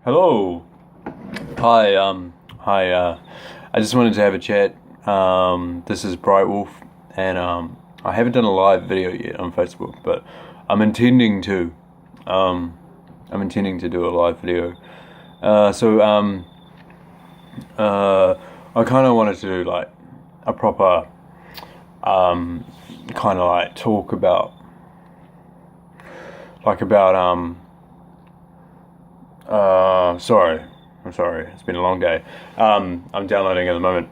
Hello. Hi. I just wanted to have a chat. This is Bright Wolf, and I haven't done a live video yet on Facebook, but I'm intending to. Do a live video. I kind of wanted to do like a proper, kind of like talk about, I'm sorry, it's been a long day. I'm downloading at the moment.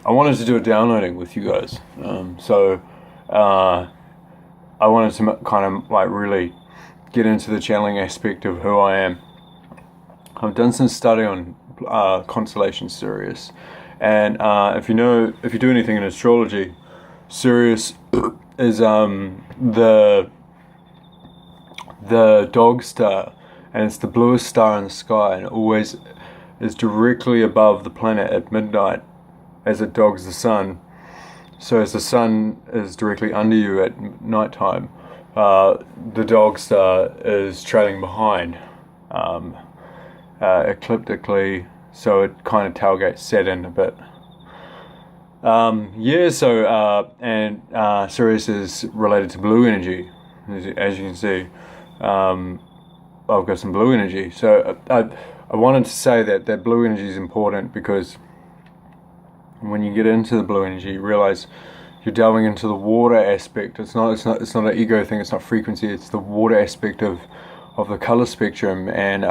I wanted to do a downloading with you guys. I wanted to kind of like really get into the channeling aspect of who I am. I've done some study on constellation Sirius, and if you do anything in astrology, Sirius is the dog star, and it's the bluest star in the sky, and it always is directly above the planet at midnight as it dogs the sun. So as the sun is directly under you at night time, the dog star is trailing behind, ecliptically, so it kind of tailgates Saturn a bit. Sirius is related to blue energy, as you can see. I've got some blue energy, so I wanted to say that blue energy is important, because when you get into the blue energy, you realize you're delving into the water aspect. It's not an ego thing. It's not frequency. It's the water aspect of the color spectrum, and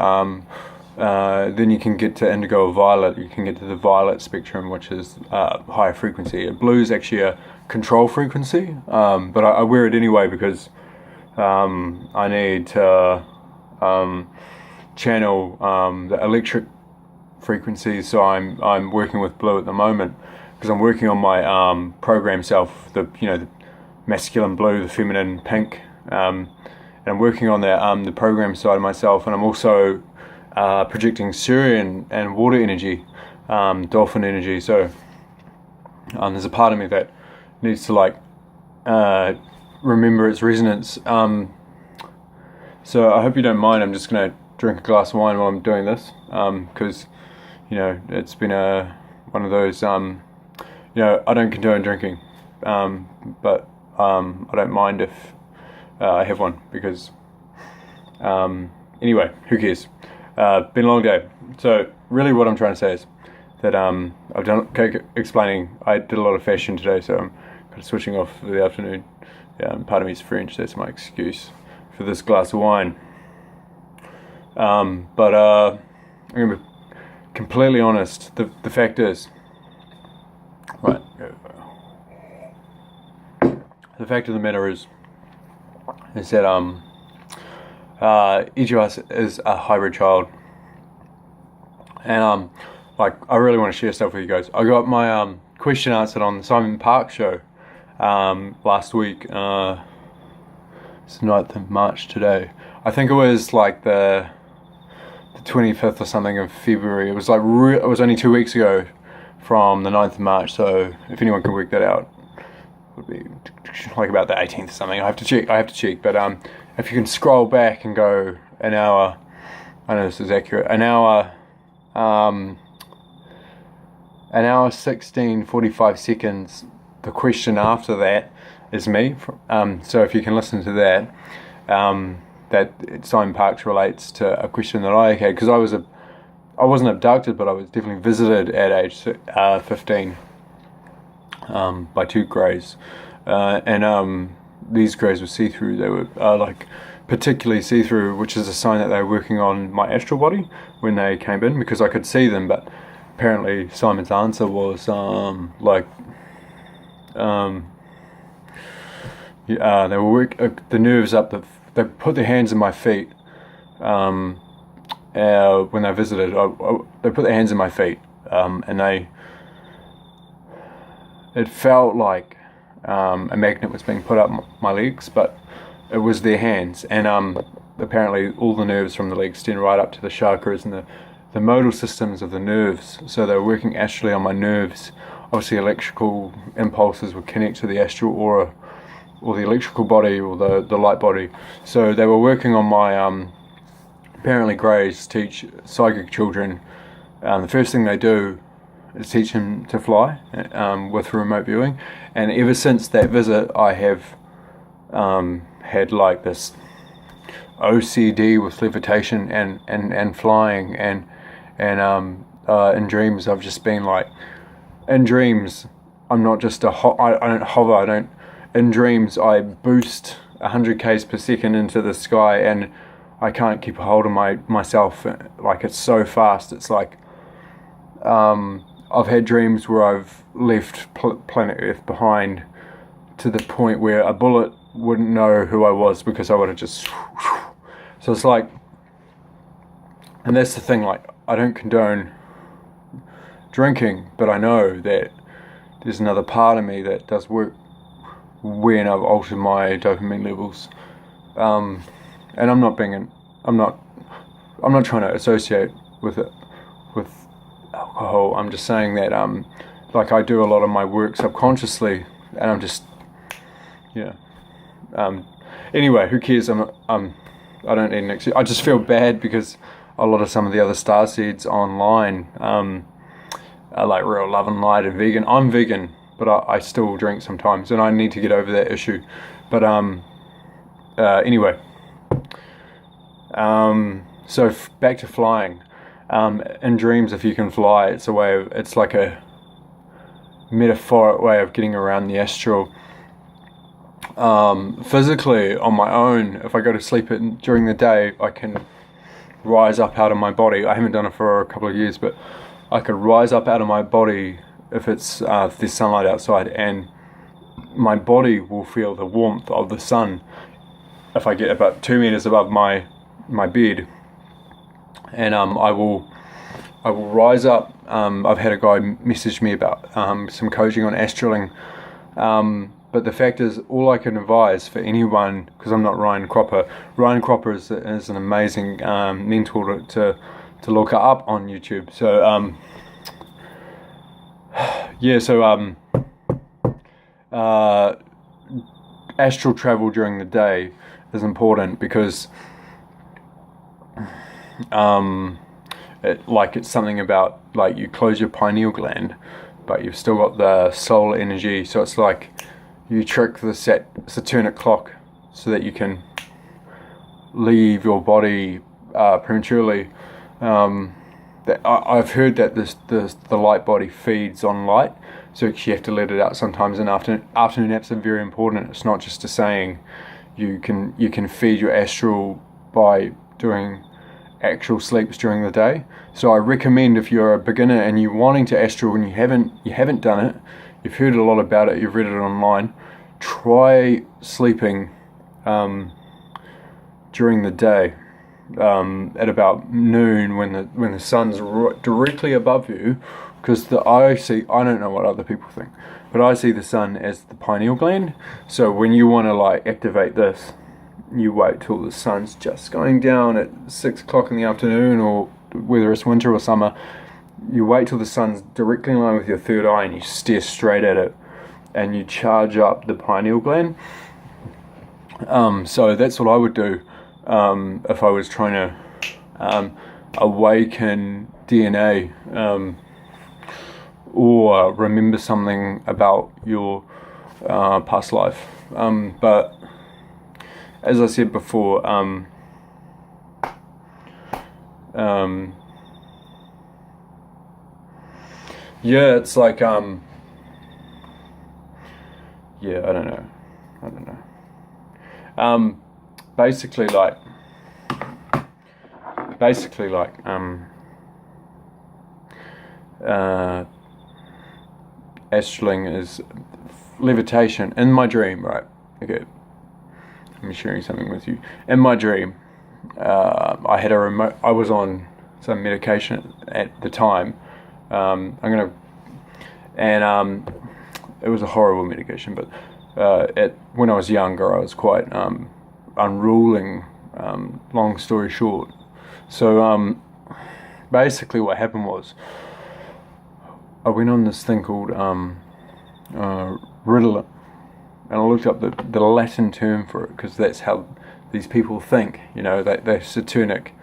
then you can get to indigo or violet. You can get to the violet spectrum, which is higher frequency. Blue is actually a control frequency, but I wear it anyway because I need to channel the electric frequencies. So I'm working with blue at the moment because I'm working on my program self, the masculine blue, the feminine pink, and I'm working on the program side of myself, and I'm also projecting Sirian and water energy, dolphin energy. So there's a part of me that needs to remember its resonance. So I hope you don't mind. I'm just going to drink a glass of wine while I'm doing this, because it's been one of those, I don't condone drinking, but I don't mind if I have one, because anyway, who cares? Been a long day. So really what I'm trying to say is that I've done explaining. I did a lot of fashion today, so I'm kind of switching off for the afternoon. Part of me is French, that's my excuse for this glass of wine. But I'm going to be completely honest. The fact is, right, the fact of the matter is that each of us is a hybrid child, and I really want to share stuff with you guys. I got my question answered on the Simon Park show last week. It's the 9th of March today. I think it was like the 25th or something of February. It was like it was only 2 weeks ago from the 9th of March. So if anyone can work that out, it would be like about the 18th or something. I have to check. But if you can scroll back and go an hour, I know this is accurate. An hour 16:45 seconds. The question after that is me. So if you can listen to that, that Simon Parks relates to a question that I had, because I wasn't abducted, but I was definitely visited at age 15 by two greys, and these greys were see-through. They were particularly see-through, which is a sign that they were working on my astral body when they came in, because I could see them. But apparently Simon's answer was they were the nerves up. They put their hands in my feet when they visited. They put their hands in my feet, and it felt like a magnet was being put up my legs, but it was their hands. And apparently all the nerves from the legs extend right up to the chakras and the modal systems of the nerves. So they were working astrally on my nerves. Obviously electrical impulses would connect to the astral aura, or the electrical body, or the light body. So they were working on my apparently greys teach psychic children, the first thing they do is teach them to fly with remote viewing. And ever since that visit, I have had like this OCD with levitation and flying, and in dreams I've just been like, in dreams I'm not just I don't hover, in dreams I boost 100 k's per second into the sky, and I can't keep a hold of myself, like it's so fast. It's like I've had dreams where I've left planet Earth behind to the point where a bullet wouldn't know who I was, because I would have just... So it's like, and that's the thing, like, I don't condone drinking, but I know that there's another part of me that does work when I've altered my dopamine levels. And I'm not trying to associate with alcohol. I'm just saying that like I do a lot of my work subconsciously, and I'm just, anyway, who cares? I don't need an excuse. I just feel bad because a lot of some of the other starseeds online are like real love and light and vegan. I'm vegan, but I still drink sometimes, and I need to get over that issue. But anyway, so back to flying. In dreams, if you can fly, it's like a metaphoric way of getting around the astral. Physically, on my own, if I go to sleep during the day, I can rise up out of my body. I haven't done it for a couple of years, but I could rise up out of my body if there's sunlight outside, and my body will feel the warmth of the sun if I get about 2 meters above my bed, and I will rise up. I've had a guy message me about some coaching on astraling, but the fact is, all I can advise for anyone, because I'm not Ryan Cropper. Ryan Cropper is an amazing mentor to look up on YouTube. So astral travel during the day is important, because it's something about, like, you close your pineal gland, but you've still got the solar energy. So it's like you trick the Saturnic clock so that you can leave your body prematurely. I've heard that the light body feeds on light, so you have to let it out sometimes. And afternoon naps are very important. It's not just a saying. You can feed your astral by doing actual sleeps during the day. So I recommend, if you're a beginner and you're wanting to astral and you haven't done it, you've heard a lot about it, you've read it online, try sleeping during the day at about noon, when the sun's directly above you, because I don't know what other people think, but I see the sun as the pineal gland. So when you want to like activate this, you wait till the sun's just going down at 6 o'clock in the afternoon, or whether it's winter or summer, you wait till the sun's directly in line with your third eye, and you stare straight at it, and you charge up the pineal gland. So that's what I would do if I was trying to awaken DNA, or remember something about your past life. But as I said before, it's like, I don't know. Basically, astraling is levitation. In my dream, right? Okay, I'm sharing something with you. In my dream, I had a remote. I was on some medication at the time. It was a horrible medication, but when I was younger, I was quite unruling. Long story short, so basically what happened was, I went on this thing called Ritalin, and I looked up the Latin term for it, because that's how these people think, they're Saturnic.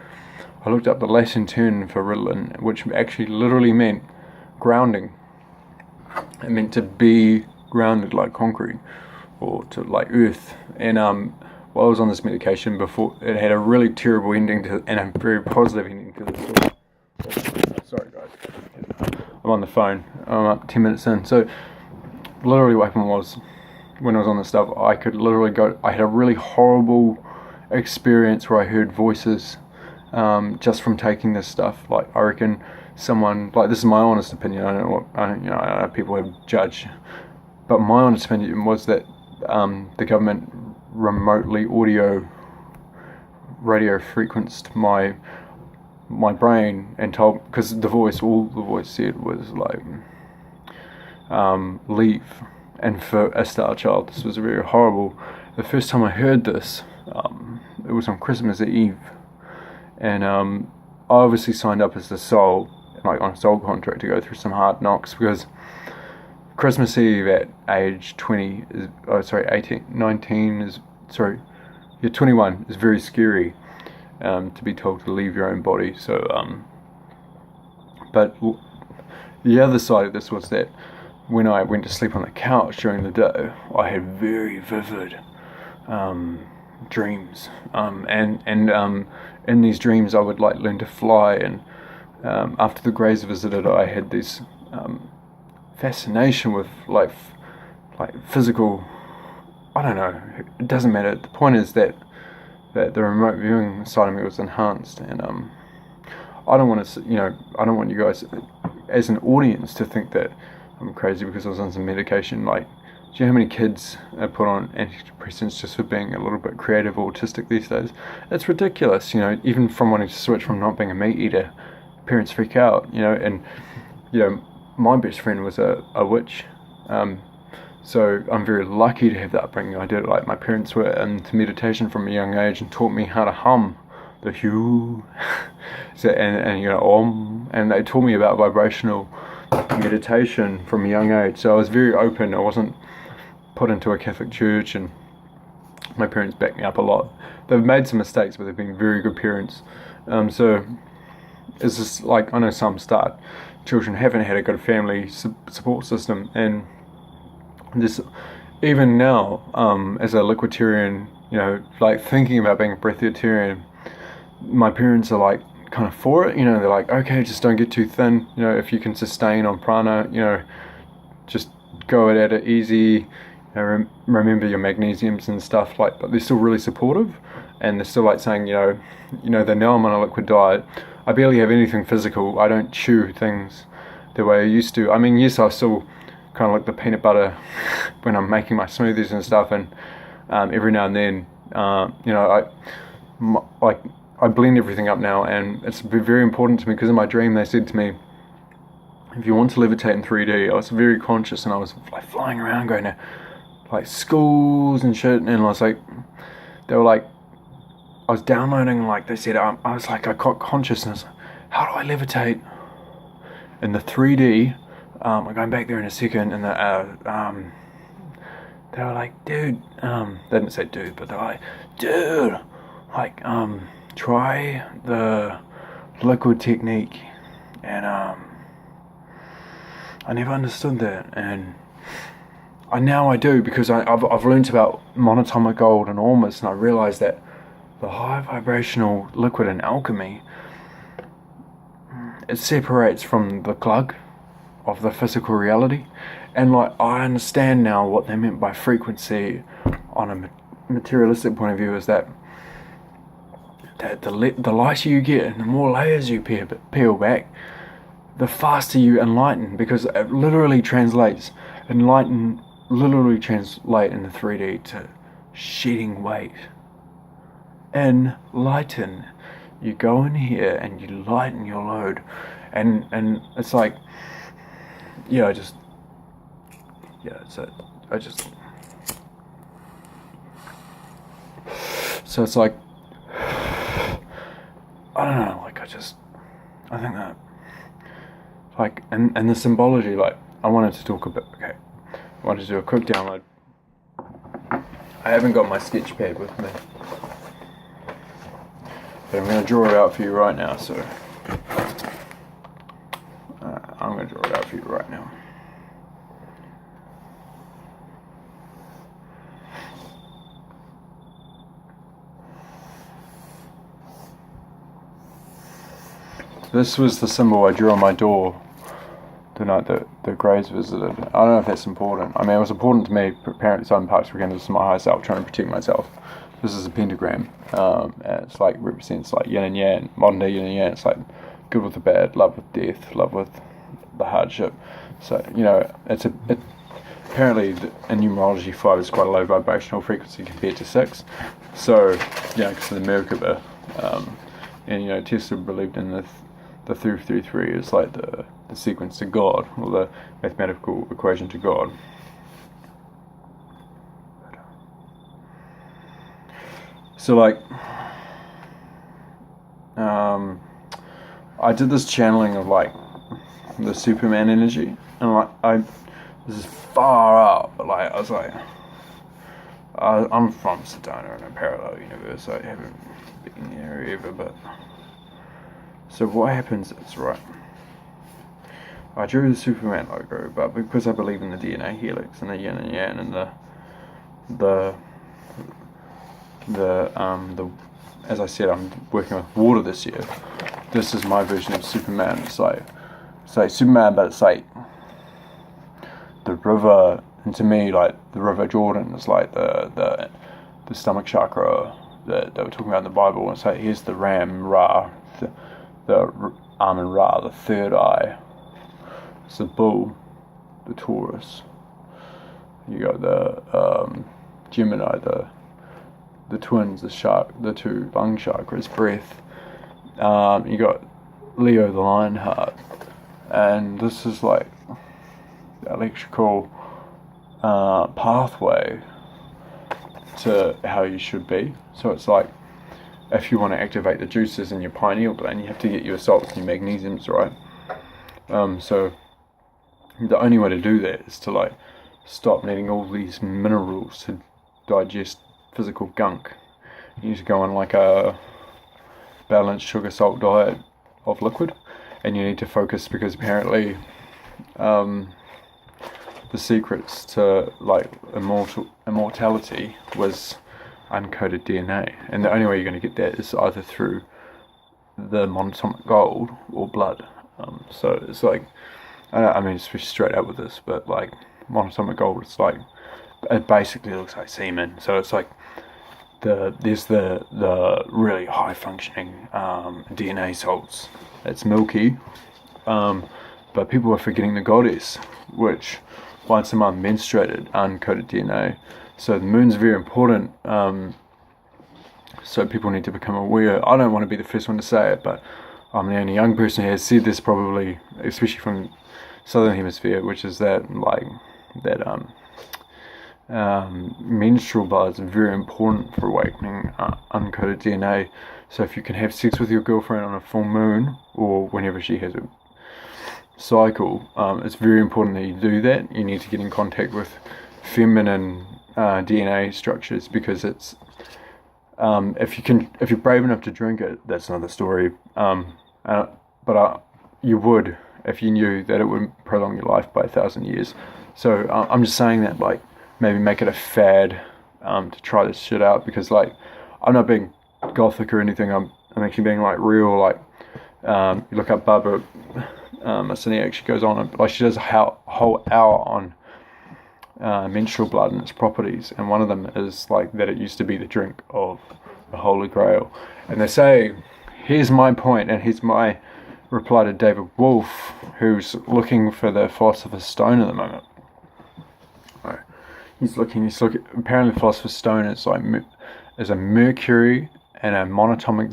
I looked up the Latin term for Ritalin, which actually literally meant grounding. It meant to be grounded like concrete, or to like earth. And while I was on this medication before, it had a really terrible ending to, and a very positive ending to the story. Sorry guys, I'm on the phone. I'm up 10 minutes in. So literally what happened was, when I was on this stuff, I could literally go. I had a really horrible experience where I heard voices just from taking this stuff. Like, I reckon someone, like, this is my honest opinion. I don't know what I know people have judged, but my honest opinion was that the government remotely radio frequenced my brain and told, because all the voice said was like, leave. And for a star child, this was very horrible. The first time I heard this, it was on Christmas Eve, and I obviously signed up as the soul, like on a soul contract, to go through some hard knocks, because Christmas Eve at age 20 is, 21 is very scary, to be told to leave your own body. So, but the other side of this was that when I went to sleep on the couch during the day, I had very vivid dreams, and in these dreams I would like learn to fly, and after the Greys visited, I had this fascination with like physical, I don't know, it doesn't matter. The point is that the remote viewing side of me was enhanced, and I don't want to, I don't want you guys as an audience to think that I'm crazy because I was on some medication. Like, do you know how many kids are put on antidepressants just for being a little bit creative or autistic these days? It's ridiculous, even from wanting to switch from not being a meat eater, parents freak out, and, my best friend was a witch, so I'm very lucky to have that upbringing I did. Like, my parents were into meditation from a young age and taught me how to hum the hue, and om, and they taught me about vibrational meditation from a young age. So I was very open. I wasn't put into a Catholic church, and my parents backed me up a lot. They've made some mistakes, but they've been very good parents. So it's just like, I know some children haven't had a good family support system, and this, even now, as a liquiditarian, like thinking about being a breatharian, my parents are like kind of for it, they're like, okay, just don't get too thin, if you can sustain on prana, just go at it easy, remember your magnesiums and stuff, like, but they're still really supportive, and they're still like saying, they know I'm on a liquid diet, I barely have anything physical, I don't chew things the way I used to. I mean, yes, I still kind of like the peanut butter when I'm making my smoothies and stuff, and every now and then, I blend everything up now, and it's very important to me, because in my dream they said to me, if you want to levitate in 3D, I was very conscious, and I was like flying around going to like schools and shit, and I was like, they were like, I was downloading, like they said, I was like, I got consciousness, how do I levitate in the 3D? I'm going back there in a second, and they were like, dude, they didn't say dude, but they're like, dude, like, try the liquid technique, and I never understood that, and now I do, because I've learned about monatomic gold and ormus, and I realized that the high vibrational liquid in alchemy, it separates from the glug of the physical reality, and like, I understand now what they meant by frequency on a materialistic point of view, is that the lighter you get and the more layers you peel back, the faster you enlighten, because it literally translates, enlighten literally translate in the 3D to shedding weight. Enlighten. You go in here and you lighten your load, and it's like, so it's like, I don't know, like, I think that, like, and the symbology, like, I wanted to talk about, I wanted to do a quick download. I haven't got my sketch pad with me. But I'm going to draw it out for you right now, so I'm going to draw it out for you right now. This was the symbol I drew on my door the night that the Greys visited. I don't know if that's important. I mean, it was important to me. Apparently, Simon Parkes recounted this to my higher self, trying to protect myself. This is a pentagram. And it's like represents like yin and yang, modern day yin and yang. It's like good with the bad, love with death, love with the hardship. So apparently in numerology 5 is quite a low vibrational frequency compared to 6. So because of the Merkaba, and Tesla believed in the 333 is like the sequence to God, or the mathematical equation to God. So I did this channeling of like the Superman energy, and this is far out, but I was like, I'm from Sedona in a parallel universe. I haven't been there ever, but so what happens is, right, I drew the Superman logo, but because I believe in the DNA helix and the yin and yang and the as I said, I'm working with water this year. This is my version of Superman. It's like Superman, but it's like the river, and to me, like the River Jordan is like the stomach chakra that they were talking about in the Bible. And it's like, here's the Ram Ra, the Amun Ra, the third eye. It's the bull, the Taurus. You got the Gemini, the twins, the shark, the two lung chakras, breath. You got Leo, the Lionheart, and this is like the electrical pathway to how you should be. So it's like, if you want to activate the juices in your pineal gland, you have to get your salts and your magnesiums right. So the only way to do that is to like stop needing all these minerals to digest physical gunk. You need to go on like a balanced sugar salt diet of liquid, and you need to focus, because apparently the secrets to like immortality was uncoded DNA, and the only way you're going to get that is either through the monatomic gold or blood. So it's like, I mean, it's straight out with this, but like monatomic gold, it's like, it basically looks like semen. So it's like there's the really high functioning DNA salts. It's milky, but people are forgetting the goddess, which once a month menstruated uncoded DNA. So the moon's very important. So people need to become aware. I don't want to be the first one to say it, but I'm the only young person who has said this, probably, especially from Southern Hemisphere, which is that menstrual blood is very important for awakening uncoded DNA. So if you can have sex with your girlfriend on a full moon, or whenever she has a cycle, it's very important that you do that. You need to get in contact with feminine DNA structures, because it's if you're brave enough to drink it, that's another story. But you would, if you knew that it would prolong your life by 1,000 years. So I'm just saying that, like, maybe make it a fad to try this shit out, because like, I'm not being gothic or anything. I'm actually being like real. Like, you look up Barbara Marciniak, she goes on, like, she does a whole hour on menstrual blood and its properties, and one of them is like that it used to be the drink of the Holy Grail. And they say, here's my point, and here's my reply to David Wolfe, who's looking for the Philosopher's Stone at the moment. Right. He's looking. Apparently, Philosopher's Stone is like is a mercury and a monatomic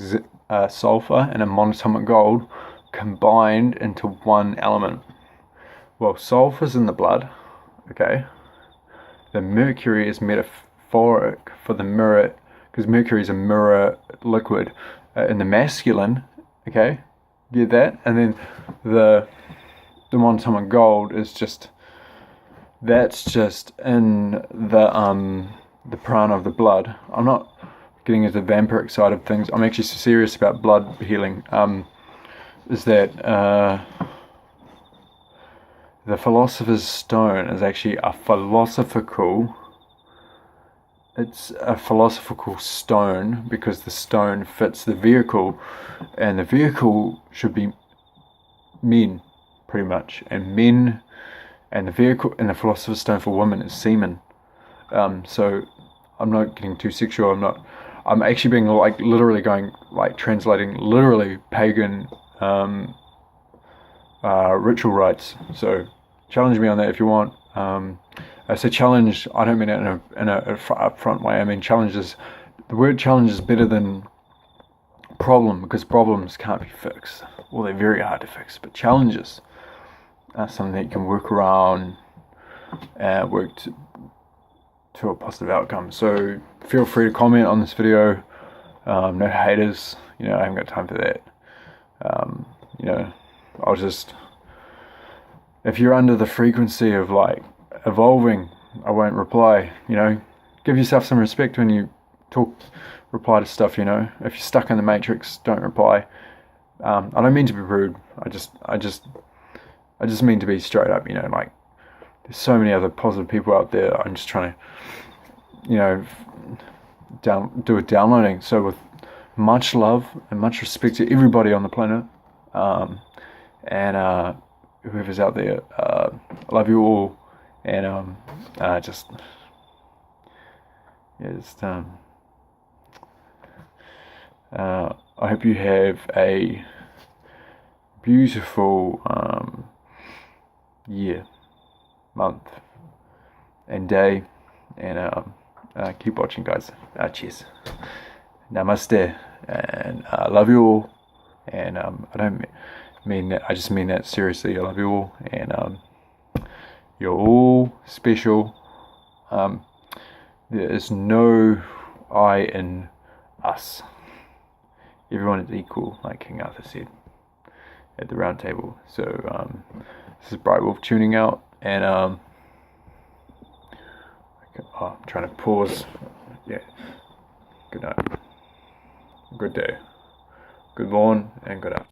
sulfur and a monatomic gold combined into one element. Well, sulfur's in the blood, okay. The mercury is metaphoric for the mirror, because mercury is a mirror liquid in the masculine, okay. Get that? And then the monatomic gold is just, that's just in the prana of the blood. I'm not getting into the vampiric side of things, I'm actually serious about blood healing. Is that the Philosopher's Stone is actually a philosophical. It's a philosophical stone because the stone fits the vehicle, and the vehicle should be men, pretty much, and men, and the vehicle and the Philosopher's Stone for women is semen. So I'm not getting too sexual. I'm actually being like literally going like translating literally pagan ritual rites. So challenge me on that if you want. I say challenge. I don't mean it in a upfront way. I mean challenge is, the word challenge is better than problem, because problems can't be fixed, or they're very hard to fix. But challenges are something that you can work around and work to a positive outcome. So feel free to comment on this video. No haters. I haven't got time for that. I'll just, if you're under the frequency of like evolving, I won't reply. Give yourself some respect when you reply to stuff. If you're stuck in the matrix, don't reply. I don't mean to be rude. I just mean to be straight up. Like, there's so many other positive people out there. I'm just trying to, do a downloading. So with much love and much respect to everybody on the planet, and whoever's out there, I love you all, and I hope you have a beautiful year, month, and day, and keep watching, guys. Cheers, namaste, and I love you all, and I don't mean that, I just mean that seriously. I love you all, and you're all special. There is no I in us. Everyone is equal, like King Arthur said at the round table. So this is Bright Wolf tuning out, and I'm trying to pause. Yeah. Good night. Good day. Good morn, and good afternoon.